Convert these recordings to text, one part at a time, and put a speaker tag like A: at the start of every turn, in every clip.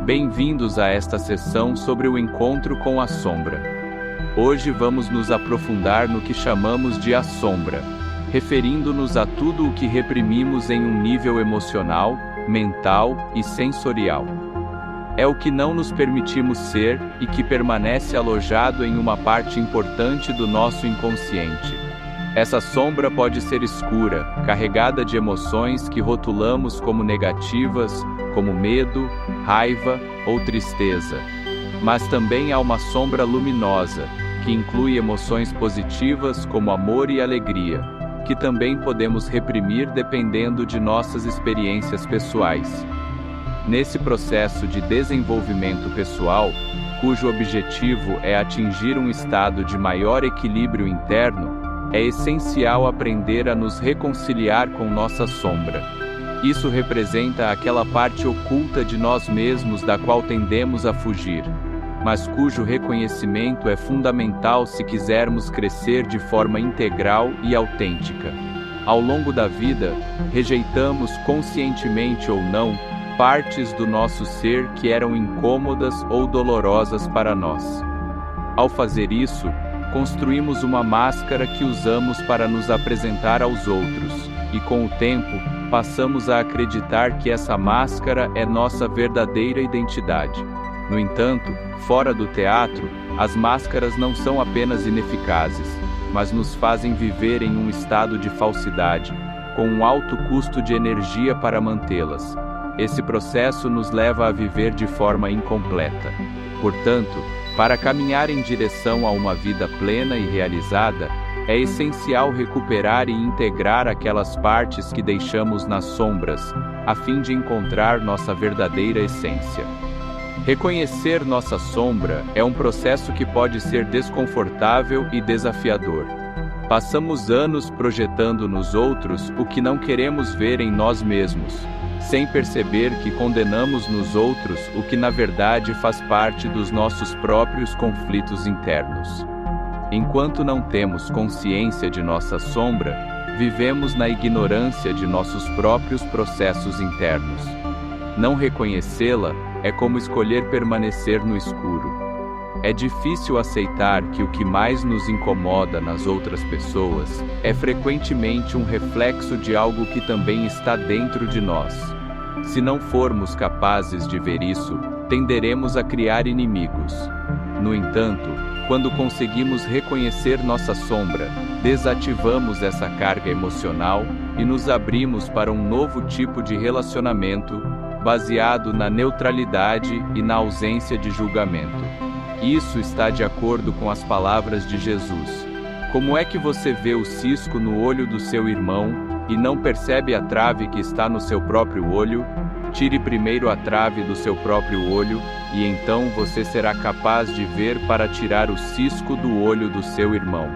A: Bem-vindos a esta sessão sobre o encontro com a sombra. Hoje vamos nos aprofundar no que chamamos de a sombra, referindo-nos a tudo o que reprimimos em um nível emocional, mental e sensorial. É o que não nos permitimos ser e que permanece alojado em uma parte importante do nosso inconsciente. Essa sombra pode ser escura, carregada de emoções que rotulamos como negativas, como medo, raiva ou tristeza. Mas também há uma sombra luminosa, que inclui emoções positivas como amor e alegria, que também podemos reprimir dependendo de nossas experiências pessoais. Nesse processo de desenvolvimento pessoal, cujo objetivo é atingir um estado de maior equilíbrio interno, é essencial aprender a nos reconciliar com nossa sombra. Isso representa aquela parte oculta de nós mesmos da qual tendemos a fugir, mas cujo reconhecimento é fundamental se quisermos crescer de forma integral e autêntica. Ao longo da vida, rejeitamos conscientemente ou não partes do nosso ser que eram incômodas ou dolorosas para nós. Ao fazer isso, construímos uma máscara que usamos para nos apresentar aos outros, e com o tempo, passamos a acreditar que essa máscara é nossa verdadeira identidade. No entanto, fora do teatro, as máscaras não são apenas ineficazes, mas nos fazem viver em um estado de falsidade, com um alto custo de energia para mantê-las. Esse processo nos leva a viver de forma incompleta. Portanto, para caminhar em direção a uma vida plena e realizada, é essencial recuperar e integrar aquelas partes que deixamos nas sombras, a fim de encontrar nossa verdadeira essência. Reconhecer nossa sombra é um processo que pode ser desconfortável e desafiador. Passamos anos projetando nos outros o que não queremos ver em nós mesmos, sem perceber que condenamos nos outros o que na verdade faz parte dos nossos próprios conflitos internos. Enquanto não temos consciência de nossa sombra, vivemos na ignorância de nossos próprios processos internos. Não reconhecê-la é como escolher permanecer no escuro. É difícil aceitar que o que mais nos incomoda nas outras pessoas é frequentemente um reflexo de algo que também está dentro de nós. Se não formos capazes de ver isso, tenderemos a criar inimigos. No entanto, quando conseguimos reconhecer nossa sombra, desativamos essa carga emocional e nos abrimos para um novo tipo de relacionamento, baseado na neutralidade e na ausência de julgamento. Isso está de acordo com as palavras de Jesus. Como é que você vê o cisco no olho do seu irmão e não percebe a trave que está no seu próprio olho? Tire primeiro a trave do seu próprio olho, e então você será capaz de ver para tirar o cisco do olho do seu irmão.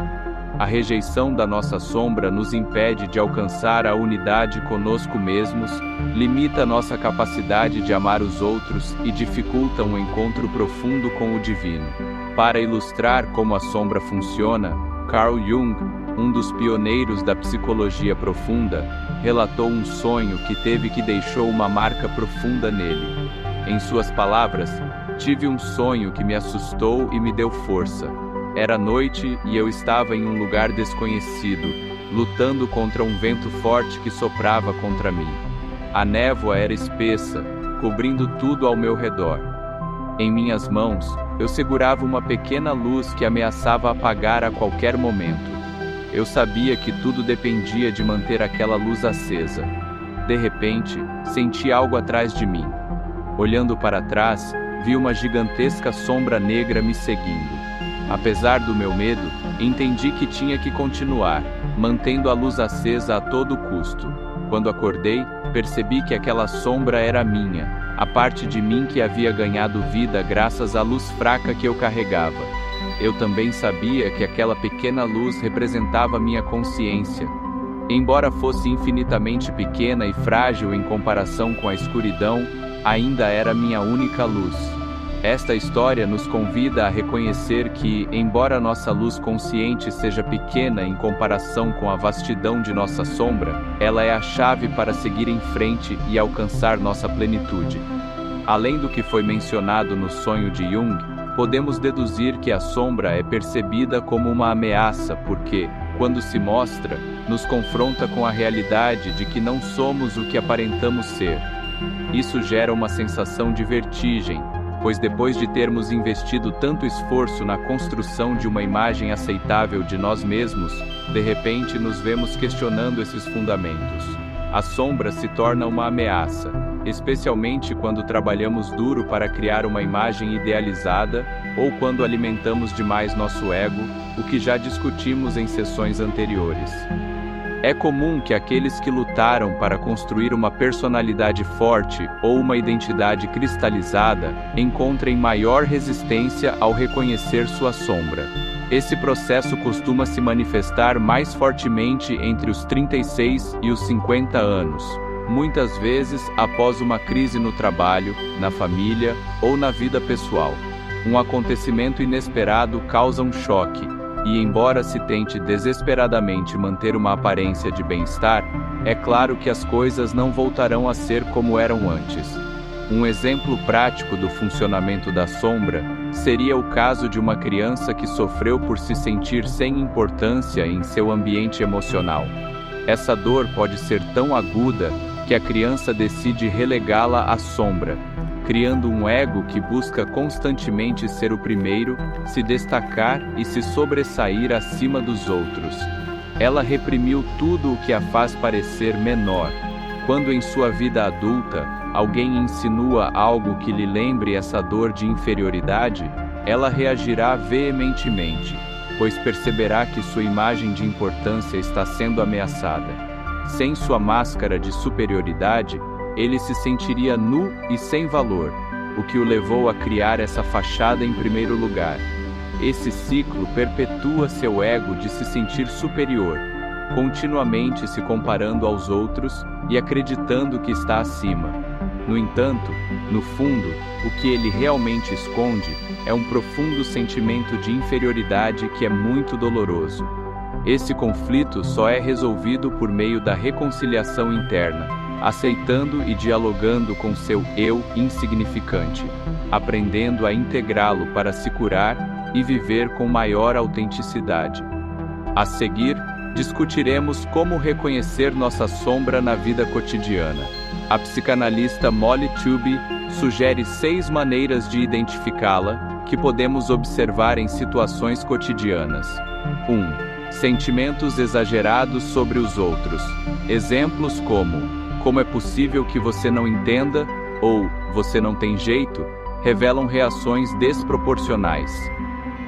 A: A rejeição da nossa sombra nos impede de alcançar a unidade conosco mesmos, limita nossa capacidade de amar os outros e dificulta um encontro profundo com o divino. Para ilustrar como a sombra funciona, Carl Jung, um dos pioneiros da psicologia profunda, relatou um sonho que deixou uma marca profunda nele. Em suas palavras, tive um sonho que me assustou e me deu força. Era noite e eu estava em um lugar desconhecido, lutando contra um vento forte que soprava contra mim. A névoa era espessa, cobrindo tudo ao meu redor. Em minhas mãos, eu segurava uma pequena luz que ameaçava apagar a qualquer momento. Eu sabia que tudo dependia de manter aquela luz acesa. De repente, senti algo atrás de mim. Olhando para trás, vi uma gigantesca sombra negra me seguindo. Apesar do meu medo, entendi que tinha que continuar, mantendo a luz acesa a todo custo. Quando acordei, percebi que aquela sombra era minha, a parte de mim que havia ganhado vida graças à luz fraca que eu carregava. Eu também sabia que aquela pequena luz representava minha consciência. Embora fosse infinitamente pequena e frágil em comparação com a escuridão, ainda era minha única luz. Esta história nos convida a reconhecer que, embora nossa luz consciente seja pequena em comparação com a vastidão de nossa sombra, ela é a chave para seguir em frente e alcançar nossa plenitude. Além do que foi mencionado no sonho de Jung, podemos deduzir que a sombra é percebida como uma ameaça porque, quando se mostra, nos confronta com a realidade de que não somos o que aparentamos ser. Isso gera uma sensação de vertigem, pois depois de termos investido tanto esforço na construção de uma imagem aceitável de nós mesmos, de repente nos vemos questionando esses fundamentos. A sombra se torna uma ameaça, especialmente quando trabalhamos duro para criar uma imagem idealizada ou quando alimentamos demais nosso ego, o que já discutimos em sessões anteriores. É comum que aqueles que lutaram para construir uma personalidade forte ou uma identidade cristalizada encontrem maior resistência ao reconhecer sua sombra. Esse processo costuma se manifestar mais fortemente entre os 36 e os 50 anos, muitas vezes após uma crise no trabalho, na família ou na vida pessoal. Um acontecimento inesperado causa um choque, e embora se tente desesperadamente manter uma aparência de bem-estar, é claro que as coisas não voltarão a ser como eram antes. Um exemplo prático do funcionamento da sombra seria o caso de uma criança que sofreu por se sentir sem importância em seu ambiente emocional. Essa dor pode ser tão aguda que a criança decide relegá-la à sombra, criando um ego que busca constantemente ser o primeiro, se destacar e se sobressair acima dos outros. Ela reprimiu tudo o que a faz parecer menor. Quando em sua vida adulta, alguém insinua algo que lhe lembre essa dor de inferioridade, ela reagirá veementemente, pois perceberá que sua imagem de importância está sendo ameaçada. Sem sua máscara de superioridade, ele se sentiria nu e sem valor, o que o levou a criar essa fachada em primeiro lugar. Esse ciclo perpetua seu ego de se sentir superior, continuamente se comparando aos outros e acreditando que está acima. No entanto, no fundo, o que ele realmente esconde é um profundo sentimento de inferioridade que é muito doloroso. Esse conflito só é resolvido por meio da reconciliação interna, aceitando e dialogando com seu eu insignificante, aprendendo a integrá-lo para se curar e viver com maior autenticidade. A seguir, discutiremos como reconhecer nossa sombra na vida cotidiana. A psicanalista Molly Tube sugere 6 maneiras de identificá-la que podemos observar em situações cotidianas. 1. Sentimentos exagerados sobre os outros. Exemplos como é possível que você não entenda ou você não tem jeito, revelam reações desproporcionais.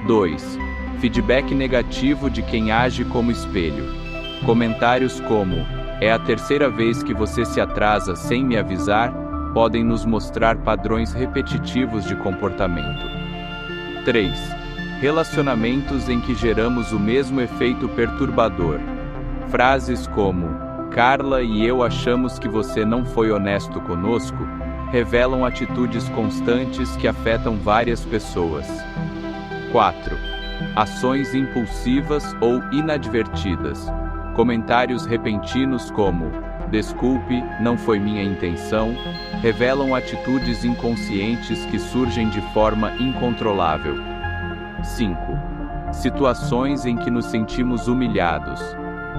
A: 2. Feedback negativo de quem age como espelho. Comentários como, é a terceira vez que você se atrasa sem me avisar, podem nos mostrar padrões repetitivos de comportamento. 3. Relacionamentos em que geramos o mesmo efeito perturbador. Frases como, Carla e eu achamos que você não foi honesto conosco, revelam atitudes constantes que afetam várias pessoas. 4. Ações impulsivas ou inadvertidas. Comentários repentinos como, desculpe, não foi minha intenção, revelam atitudes inconscientes que surgem de forma incontrolável. 5. Situações em que nos sentimos humilhados.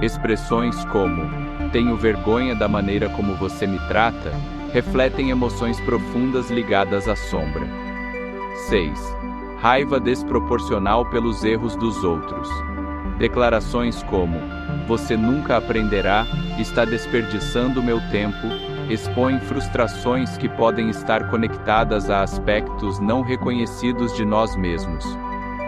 A: Expressões como, tenho vergonha da maneira como você me trata, refletem emoções profundas ligadas à sombra. 6. Raiva desproporcional pelos erros dos outros. Declarações como, você nunca aprenderá, está desperdiçando meu tempo, expõem frustrações que podem estar conectadas a aspectos não reconhecidos de nós mesmos.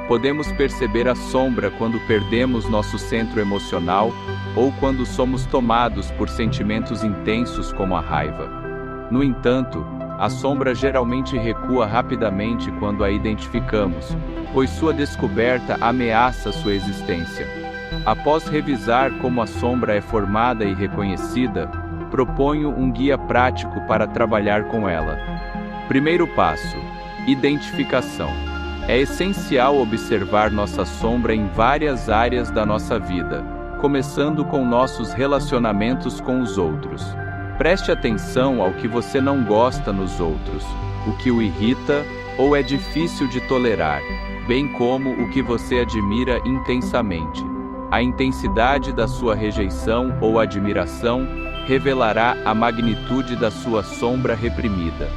A: Podemos perceber a sombra quando perdemos nosso centro emocional ou quando somos tomados por sentimentos intensos como a raiva. No entanto, a sombra geralmente recua rapidamente quando a identificamos, pois sua descoberta ameaça sua existência. Após revisar como a sombra é formada e reconhecida, proponho um guia prático para trabalhar com ela. Primeiro passo: identificação. É essencial observar nossa sombra em várias áreas da nossa vida, começando com nossos relacionamentos com os outros. Preste atenção ao que você não gosta nos outros, o que o irrita ou é difícil de tolerar, bem como o que você admira intensamente. A intensidade da sua rejeição ou admiração revelará a magnitude da sua sombra reprimida.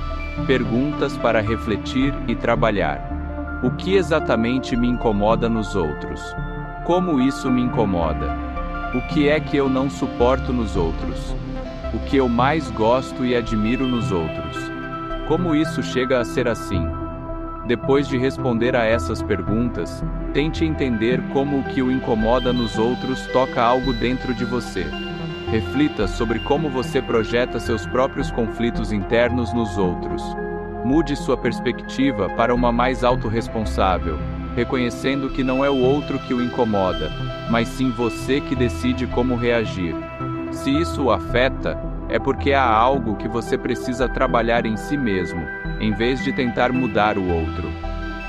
A: Perguntas para refletir e trabalhar. O que exatamente me incomoda nos outros? Como isso me incomoda? O que é que eu não suporto nos outros? O que eu mais gosto e admiro nos outros? Como isso chega a ser assim? Depois de responder a essas perguntas, tente entender como o que o incomoda nos outros toca algo dentro de você. Reflita sobre como você projeta seus próprios conflitos internos nos outros. Mude sua perspectiva para uma mais autorresponsável, reconhecendo que não é o outro que o incomoda, mas sim você que decide como reagir. Se isso o afeta, é porque há algo que você precisa trabalhar em si mesmo, em vez de tentar mudar o outro.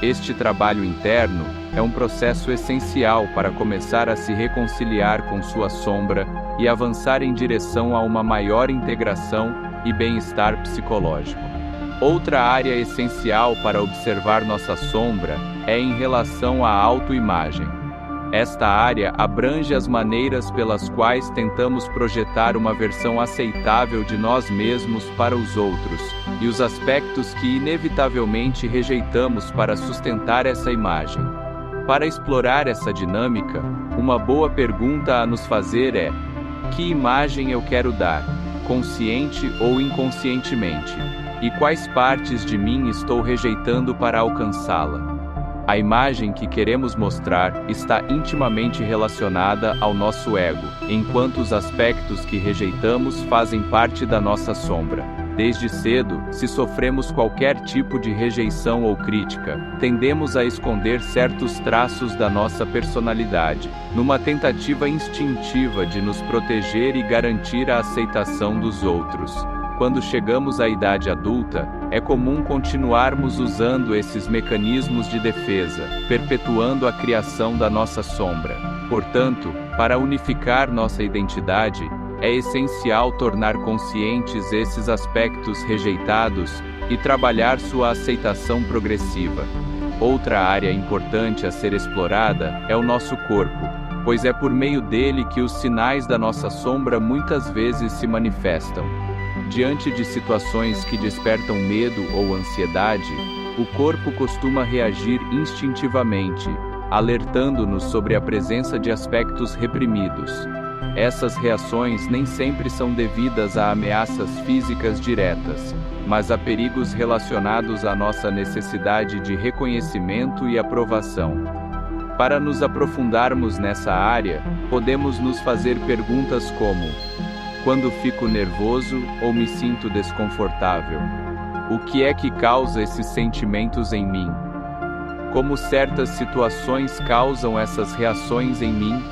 A: Este trabalho interno é um processo essencial para começar a se reconciliar com sua sombra e avançar em direção a uma maior integração e bem-estar psicológico. Outra área essencial para observar nossa sombra é em relação à autoimagem. Esta área abrange as maneiras pelas quais tentamos projetar uma versão aceitável de nós mesmos para os outros, e os aspectos que inevitavelmente rejeitamos para sustentar essa imagem. Para explorar essa dinâmica, uma boa pergunta a nos fazer é: que imagem eu quero dar, consciente ou inconscientemente? E quais partes de mim estou rejeitando para alcançá-la? A imagem que queremos mostrar está intimamente relacionada ao nosso ego, enquanto os aspectos que rejeitamos fazem parte da nossa sombra. Desde cedo, se sofremos qualquer tipo de rejeição ou crítica, tendemos a esconder certos traços da nossa personalidade, numa tentativa instintiva de nos proteger e garantir a aceitação dos outros. Quando chegamos à idade adulta, é comum continuarmos usando esses mecanismos de defesa, perpetuando a criação da nossa sombra. Portanto, para unificar nossa identidade, é essencial tornar conscientes esses aspectos rejeitados e trabalhar sua aceitação progressiva. Outra área importante a ser explorada é o nosso corpo, pois é por meio dele que os sinais da nossa sombra muitas vezes se manifestam. Diante de situações que despertam medo ou ansiedade, o corpo costuma reagir instintivamente, alertando-nos sobre a presença de aspectos reprimidos. Essas reações nem sempre são devidas a ameaças físicas diretas, mas a perigos relacionados à nossa necessidade de reconhecimento e aprovação. Para nos aprofundarmos nessa área, podemos nos fazer perguntas como: quando fico nervoso ou me sinto desconfortável? O que é que causa esses sentimentos em mim? Como certas situações causam essas reações em mim?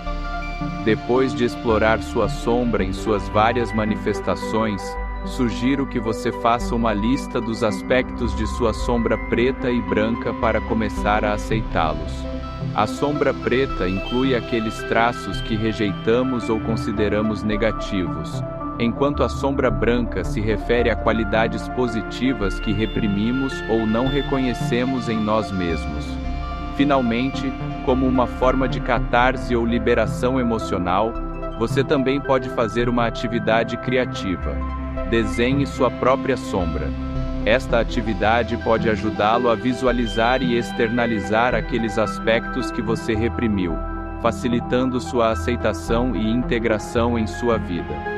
A: Depois de explorar sua sombra em suas várias manifestações, sugiro que você faça uma lista dos aspectos de sua sombra preta e branca para começar a aceitá-los. A sombra preta inclui aqueles traços que rejeitamos ou consideramos negativos, enquanto a sombra branca se refere a qualidades positivas que reprimimos ou não reconhecemos em nós mesmos. Finalmente, como uma forma de catarse ou liberação emocional, você também pode fazer uma atividade criativa. Desenhe sua própria sombra. Esta atividade pode ajudá-lo a visualizar e externalizar aqueles aspectos que você reprimiu, facilitando sua aceitação e integração em sua vida.